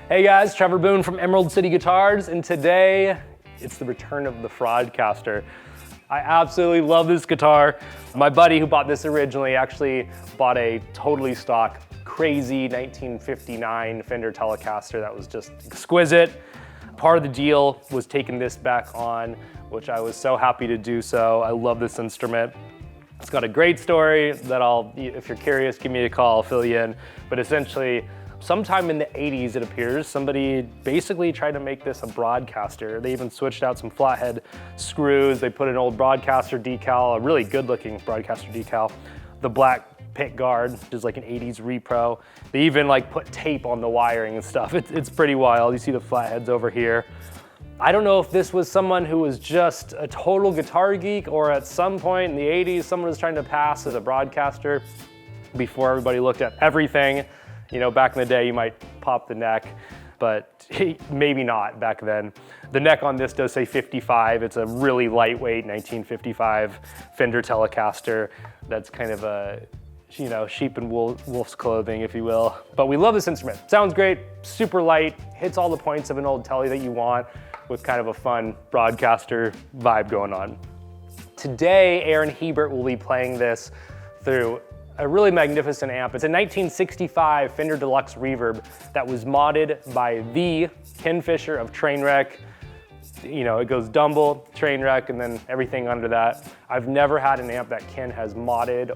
Hey guys, Trevor Boone from Emerald City Guitars, and today it's the return of the Fraudcaster. I absolutely love this guitar. My buddy who bought this originally actually bought a totally stock, crazy 1959 Fender Telecaster that was just exquisite. Part of the deal was taking this back on, which I was so happy to do so. I love this instrument. It's got a great story that if you're curious, give me a call, I'll fill you in. But essentially, sometime in the 80s, it appears, somebody basically tried to make this a broadcaster. They even switched out some flathead screws. They put an old broadcaster decal, a really good looking broadcaster decal, the black pick guard, which is like an 80s repro. They even put tape on the wiring and stuff. It's pretty wild. You see the flatheads over here. I don't know if this was someone who was just a total guitar geek, or at some point in the 80s, someone was trying to pass as a broadcaster before everybody looked at everything. You know, back in the day, you might pop the neck, but maybe not back then. The neck on this does say 55. It's a really lightweight 1955 Fender Telecaster. That's kind of a, sheep in wolf's clothing, if you will. But we love this instrument. Sounds great, super light, hits all the points of an old Tele that you want, with kind of a fun broadcaster vibe going on. Today, Aaron Hiebert will be playing this through a really magnificent amp. It's a 1965 Fender Deluxe Reverb that was modded by the Ken Fischer of Trainwreck. It goes Dumble, Trainwreck, and then everything under that. I've never had an amp that Ken has modded.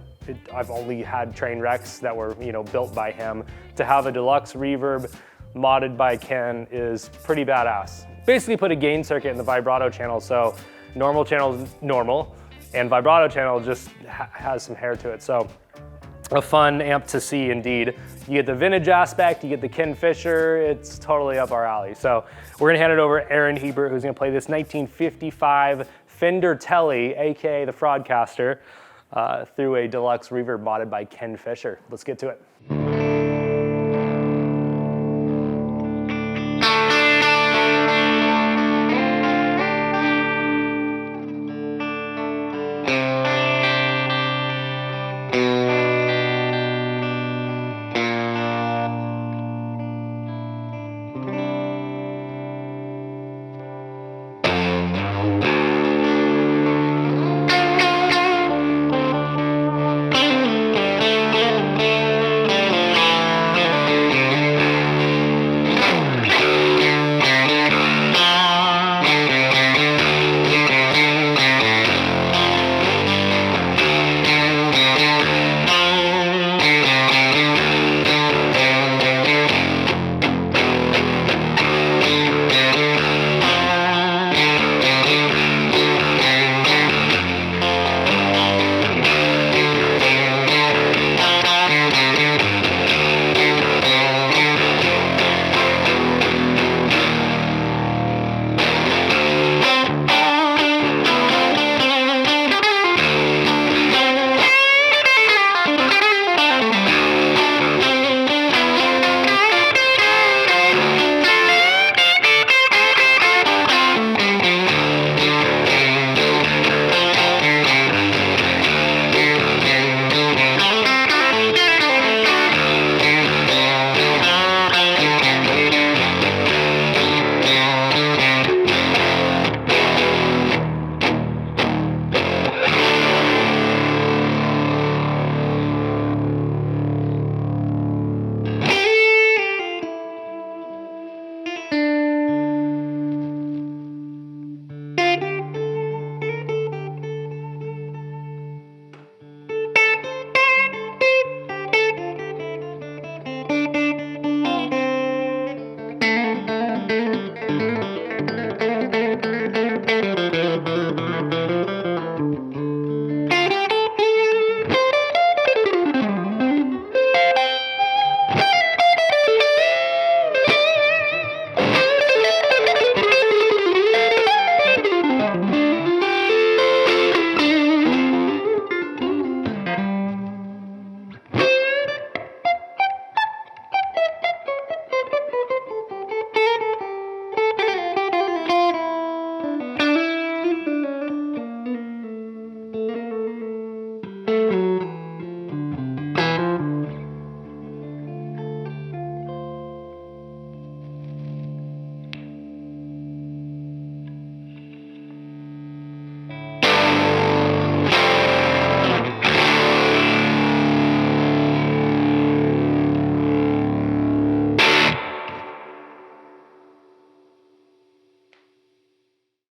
I've only had Trainwrecks that were built by him. To have a Deluxe Reverb modded by Ken is pretty badass. Basically put a gain circuit in the vibrato channel, so normal channel is normal, and vibrato channel just has some hair to it. So a fun amp to see indeed. You get the vintage aspect, you get the Ken Fischer, it's totally up our alley. So we're gonna hand it over to Aaron Hiebert, who's gonna play this 1955 Fender Tele, AKA the Fraudcaster, through a Deluxe Reverb modded by Ken Fischer. Let's get to it.